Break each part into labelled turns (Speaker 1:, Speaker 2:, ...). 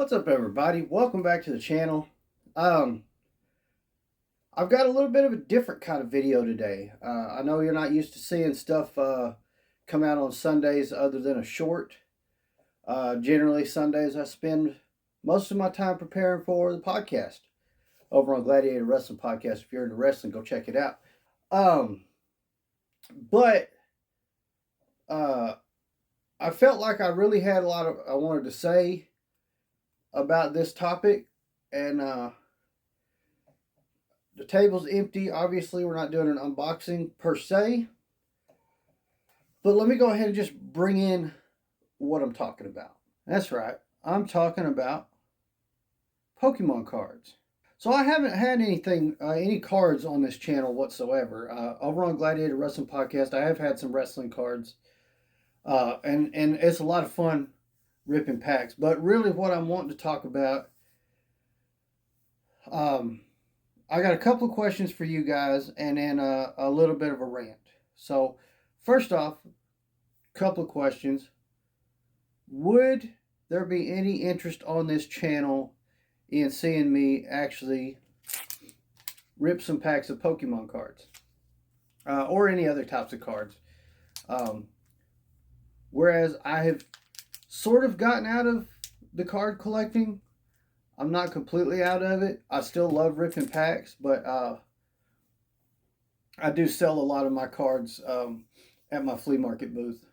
Speaker 1: What's up, everybody? Welcome back to the channel. Um, I've got a little bit of a different kind of video today. I know you're not used to seeing stuff come out on Sundays other than a short. Generally, Sundays I spend most of my time preparing for the podcast over on Gladiator Wrestling Podcast. If you're into wrestling, go check it out. Um, but I felt like I really had a lot of I wanted to say about this topic, and the table's empty. Obviously, we're not doing an unboxing per se, but let me go ahead and just bring in what I'm talking about. That's right, I'm talking about Pokemon cards. So I haven't had any cards on this channel whatsoever. Over on Gladiator Wrestling Podcast, I have had some wrestling cards, and it's a lot of fun ripping packs. But really, what I'm wanting to talk about, I got a couple of questions for you guys, and then a little bit of a rant. So, first off, couple of questions. Would there be any interest on this channel in seeing me actually rip some packs of Pokemon cards? Or any other types of cards? Whereas I have sort of gotten out of the card collecting. I'm not completely out of it. I still love ripping packs, but I do sell a lot of my cards at my flea market booth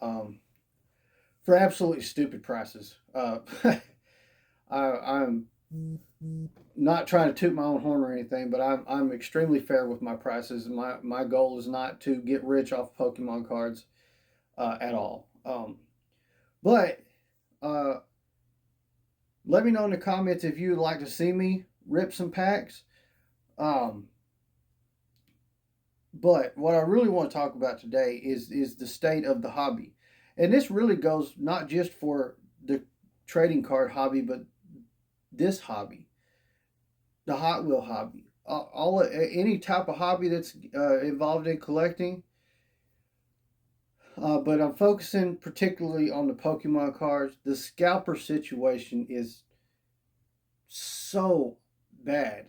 Speaker 1: for absolutely stupid prices. I'm not trying to toot my own horn or anything, but I'm extremely fair with my prices. My goal is not to get rich off Pokemon cards at all. But let me know in the comments if you would like to see me rip some packs. But what I really want to talk about today is the state of the hobby. And this really goes not just for the trading card hobby, but this hobby, the Hot Wheel hobby. Any type of hobby that's involved in collecting. But I'm focusing particularly on the Pokemon cards. The scalper situation is so bad,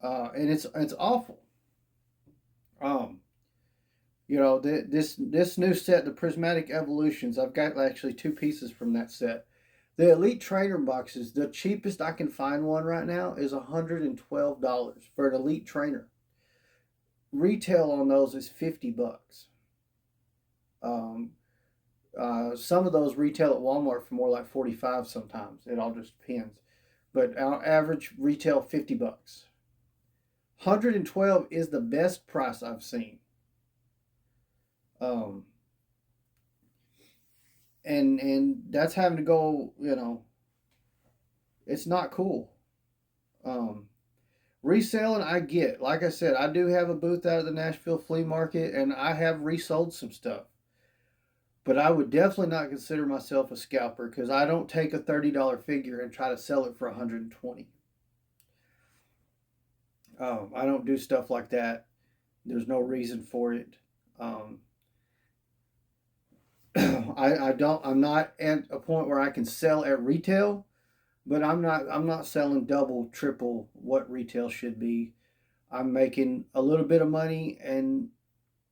Speaker 1: and it's awful. This new set, the Prismatic Evolutions. I've got actually two pieces from that set. The Elite Trainer boxes. The cheapest I can find one right now is $112 for an Elite Trainer. Retail on those is $50. Some of those retail at Walmart for more like 45 sometimes. It all just depends. But our average retail $50. 112 is the best price I've seen. And that's having to go, it's not cool. Reselling, I get. Like I said, I do have a booth out at the Nashville Flea Market, and I have resold some stuff. But I would definitely not consider myself a scalper because I don't take a $30 figure and try to sell it for $120. I don't do stuff like that. There's no reason for it. I'm not at a point where I can sell at retail, but I'm not selling double, triple what retail should be. I'm making a little bit of money and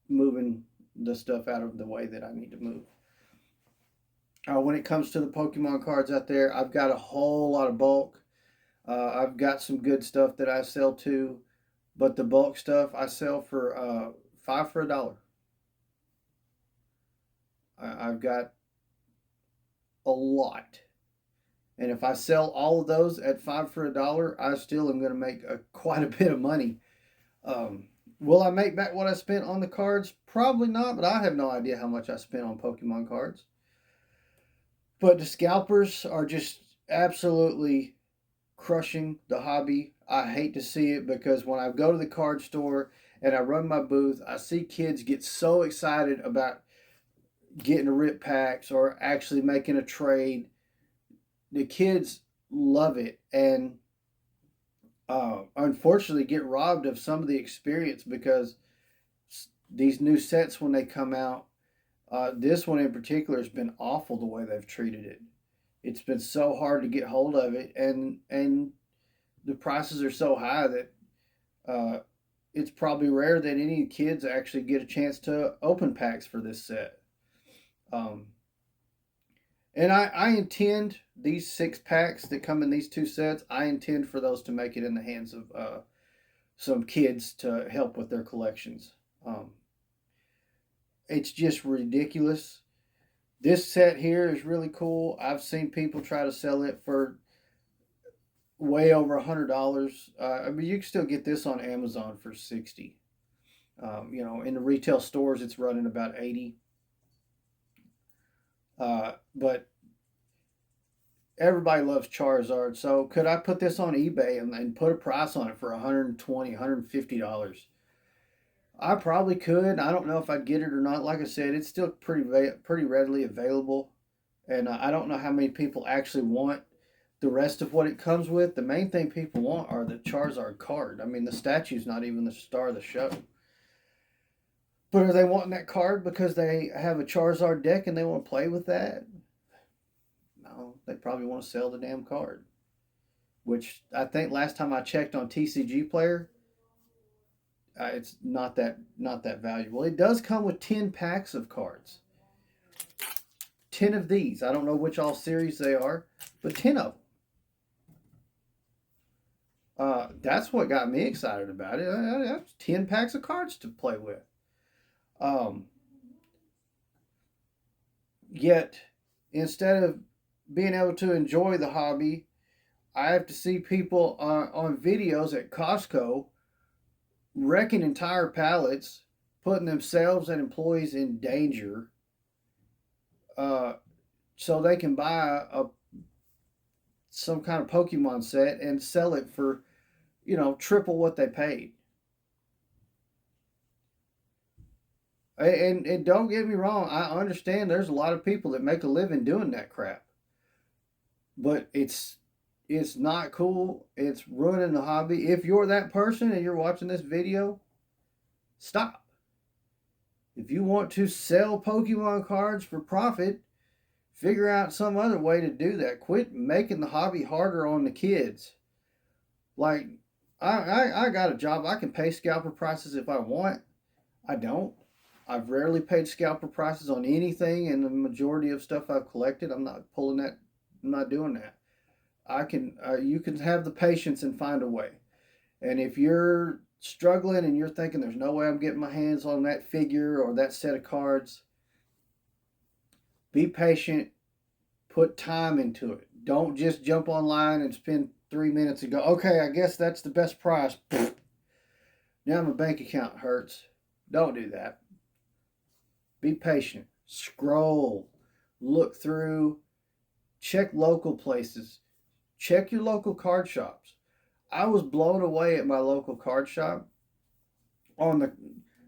Speaker 1: moving the stuff out of the way that I need to move. When it comes to the Pokemon cards out there, I've got a whole lot of bulk. I've got some good stuff that I sell too, but the bulk stuff I sell for $5 for $1. I've got a lot, and if I sell all of those at $5 for $1, I still am going to make quite a bit of money. Will I make back what I spent on the cards? Probably not, but I have no idea how much I spent on Pokemon cards. But the scalpers are just absolutely crushing the hobby. I hate to see it because when I go to the card store and I run my booth, I see kids get so excited about getting a rip packs or actually making a trade. The kids love it, and unfortunately get robbed of some of the experience because these new sets, when they come out, this one in particular has been awful the way they've treated it. It's been so hard to get hold of it, and the prices are so high that uh, it's probably rare that any kids actually get a chance to open packs for this set. Um, and I intend these 6 packs that come in these 2 sets. I intend for those to make it in the hands of some kids to help with their collections. Um, it's just ridiculous. This set here is really cool. I've seen people try to sell it for way over $100. I mean, you can still get this on Amazon for 60. In the retail stores, it's running about 80. But everybody loves Charizard. So could I put this on eBay and put a price on it for $120, $150? I probably could. I don't know if I'd get it or not. Like I said, it's still pretty readily available, and I don't know how many people actually want the rest of what it comes with. The main thing people want are the Charizard card. I mean, the statue's not even the star of the show. But are they wanting that card because they have a Charizard deck and they want to play with that? No, they probably want to sell the damn card. Which I think last time I checked on TCG Player, it's not that valuable. It does come with 10 packs of cards. 10 of these. I don't know which all series they are, but 10 of them. That's what got me excited about it. That's 10 packs of cards to play with. Um, Yet, instead of being able to enjoy the hobby, I have to see people on videos at Costco wrecking entire pallets, putting themselves and employees in danger, uh, so they can buy some kind of Pokemon set and sell it for triple what they paid. And don't get me wrong, I understand there's a lot of people that make a living doing that crap, but it's not cool. It's ruining the hobby. If you're that person and you're watching this video, stop. If you want to sell Pokemon cards for profit, figure out some other way to do that. Quit making the hobby harder on the kids. Like, I got a job. I can pay scalper prices if I want. I don't. I've rarely paid scalper prices on anything, and the majority of stuff I've collected, I'm not pulling that. I'm not doing that. I can. You can have the patience and find a way. And if you're struggling and you're thinking there's no way I'm getting my hands on that figure or that set of cards, be patient. Put time into it. Don't just jump online and spend 3 minutes and go, okay, I guess that's the best price. Now my bank account hurts. Don't do that. Be patient. Scroll. Look through. Check local places. Check your local card shops. I was blown away at my local card shop. On the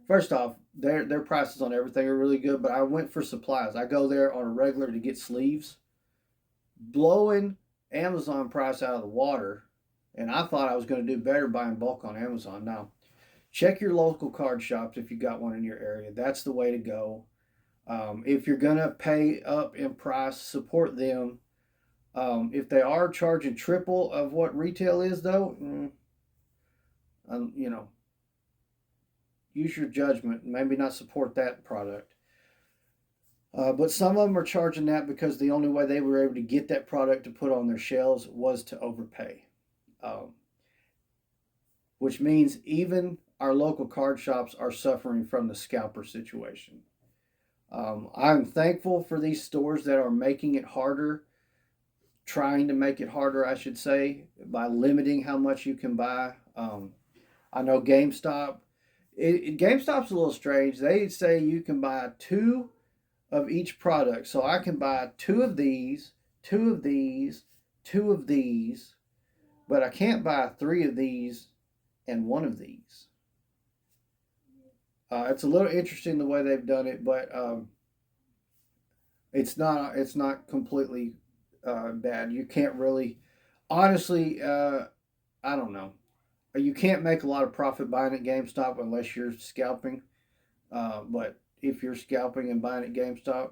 Speaker 1: First off, their prices on everything are really good, but I went for supplies. I go there on a regular to get sleeves. Blowing Amazon price out of the water, and I thought I was going to do better buying bulk on Amazon. Now, check your local card shops if you got one in your area. That's the way to go. If you're going to pay up in price, support them. If they are charging triple of what retail is, though, um, you know, use your judgment. Maybe not support that product. But some of them are charging that because the only way they were able to get that product to put on their shelves was to overpay. Um, which means even our local card shops are suffering from the scalper situation. I'm thankful for these stores that are making it harder, trying to make it harder, I should say, by limiting how much you can buy. I know GameStop's a little strange. They say you can buy two of each product. So I can buy two of these, two of these, two of these, but I can't buy three of these and one of these. It's a little interesting the way they've done it, but it's not completely bad. You can't really, honestly, I don't know. You can't make a lot of profit buying at GameStop unless you're scalping. But if you're scalping and buying at GameStop,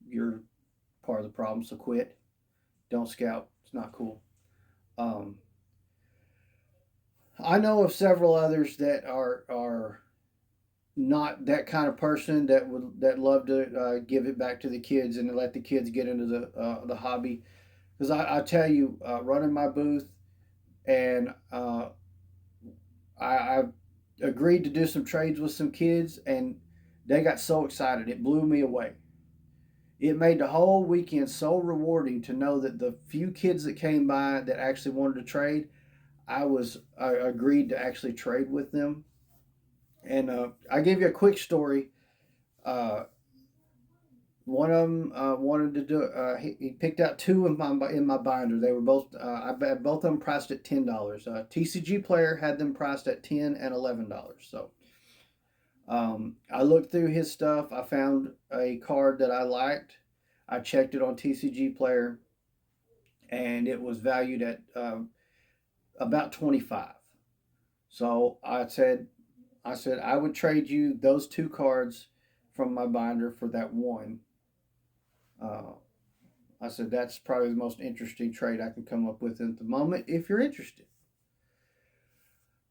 Speaker 1: you're part of the problem. So quit. don't scout. It's not cool. Um, I know of several others that are not that kind of person that love to give it back to the kids and let the kids get into the hobby. Because I tell you, running my booth and I agreed to do some trades with some kids, and they got so excited it blew me away. It made the whole weekend so rewarding to know that the few kids that came by that actually wanted to trade, I agreed to actually trade with them. And I give you a quick story. Uh, One of them wanted to do. He picked out two in my binder. They were both. I had both of them priced at $10. TCG Player had them priced at $10 and $11. So I looked through his stuff. I found a card that I liked. I checked it on TCG Player, and it was valued at about 25. So I said I would trade you those two cards from my binder for that one. Uh, I said that's probably the most interesting trade I can come up with at the moment if you're interested.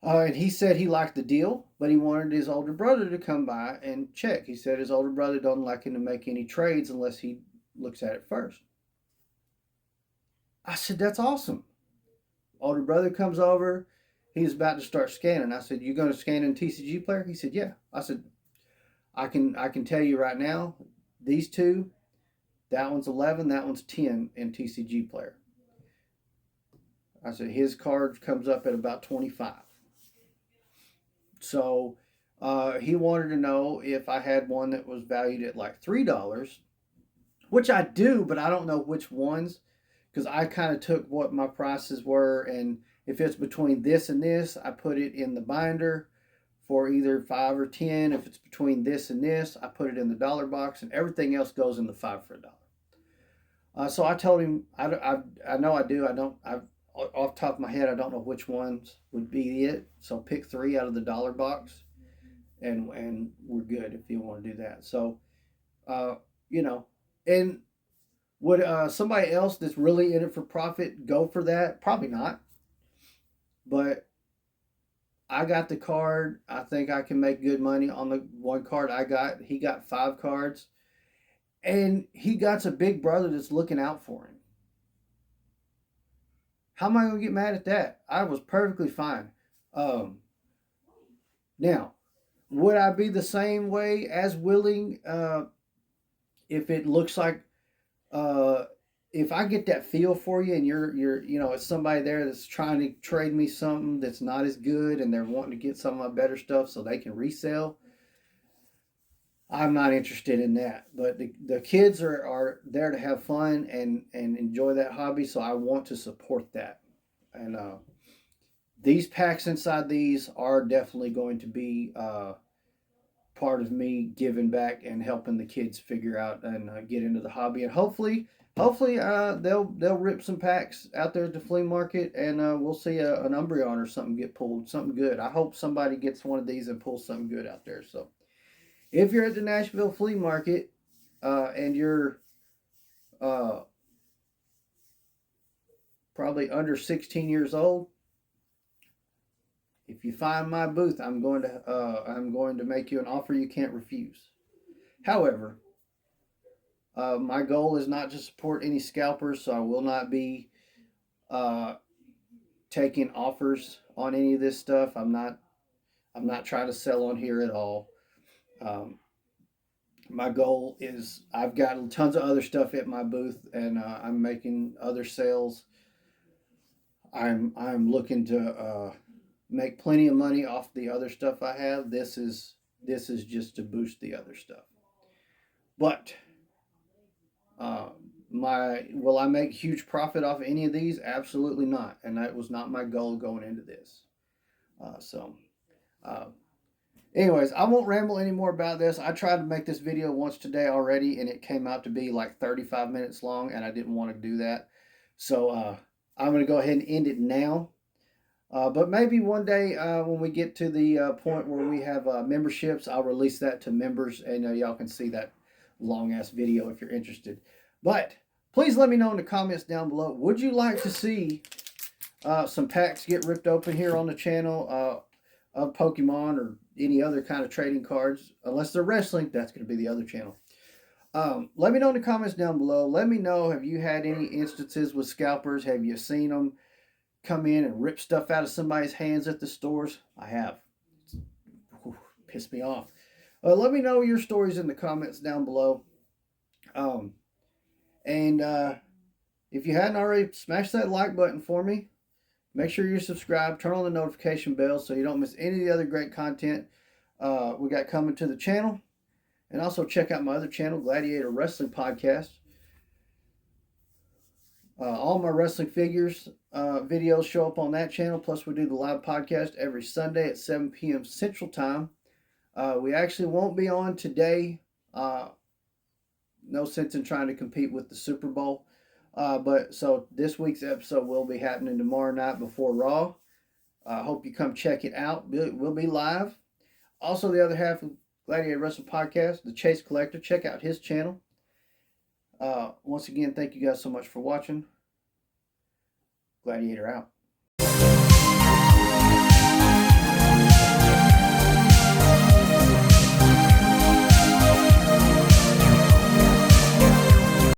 Speaker 1: And he said he liked the deal, but he wanted his older brother to come by and check. He said his older brother doesn't like him to make any trades unless he looks at it first. I said that's awesome. Older brother comes over. He's about to start scanning. I said, "You going to scan in TCG Player?" He said, "Yeah." I said, "I can tell you right now, these two, that one's 11, that one's 10 in TCG Player." I said his card comes up at about 25. So he wanted to know if I had one that was valued at like $3, which I do, but I don't know which ones because I kind of took what my prices were, and if it's between this and this, I put it in the binder for either 5 or 10. If it's between this and this, I put it in the dollar box, and everything else goes in the 5 for $1. So I told him I know I do. I don't. I off the top of my head I don't know which ones would be it. So pick three out of the dollar box, and we're good if you want to do that. So uh, you know, and would somebody else that's really in it for profit go for that? Probably not. But I got the card. I think I can make good money on the one card I got. He got 5 cards, and he got a big brother that's looking out for him. How am I going to get mad at that? I was perfectly fine. Um, Now, would I be the same way as willing if it looks like uh, if I get that feel for you and it's somebody there that's trying to trade me something that's not as good and they're wanting to get some of my better stuff so they can resell, I'm not interested in that. But the kids are there to have fun and enjoy that hobby, so I want to support that. And these packs inside these are definitely going to be part of me giving back and helping the kids figure out and get into the hobby. And hopefully they'll rip some packs out there at the flea market, and we'll see an Umbreon or something get pulled, something good. I hope somebody gets one of these and pulls something good out there. So if you're at the Nashville flea market and you're uh, probably under 16 years old, if you find my booth, I'm going to make you an offer you can't refuse. However, my goal is not to support any scalpers, so I will not be uh, taking offers on any of this stuff. I'm not trying to sell on here at all. Um, my goal is I've got tons of other stuff at my booth, and I'm making other sales. I'm looking to make plenty of money off the other stuff I have. This is just to boost the other stuff. But uh, my will I make huge profit off any of these? Absolutely not, and that was not my goal going into this. So, uh, anyways, I won't ramble anymore about this. I tried to make this video once today already, and it came out to be like 35 minutes long, and I didn't want to do that. So I'm going to go ahead and end it now. But maybe one day when we get to the point where we have memberships, I'll release that to members, and y'all can see that long ass video if you're interested. But Please let me know in the comments down below. Would you like to see some packs get ripped open here on the channel of Pokemon or any other kind of trading cards? Unless they're wrestling, that's going to be the other channel. Let me know in the comments down below. Let me know, have you had any instances with scalpers? Have you seen them come in and rip stuff out of somebody's hands at the stores? I have. Pissed me off. Let me know your stories in the comments down below. And if you hadn't already, smash that like button for me. Make sure you're subscribed. Turn on the notification bell so you don't miss any of the other great content we got coming to the channel. And also check out my other channel, Gladiator Wrestling Podcast. All my wrestling figures videos show up on that channel. Plus, we do the live podcast every Sunday at 7 p.m. Central Time. We actually won't be on today. No sense in trying to compete with the Super Bowl. But so this week's episode will be happening tomorrow night before Raw. I hope you come check it out. We'll be live. Also, the other half of Gladiator Wrestling Podcast, the Chase Collector. Check out his channel. Once again, thank you guys so much for watching. Gladiator out.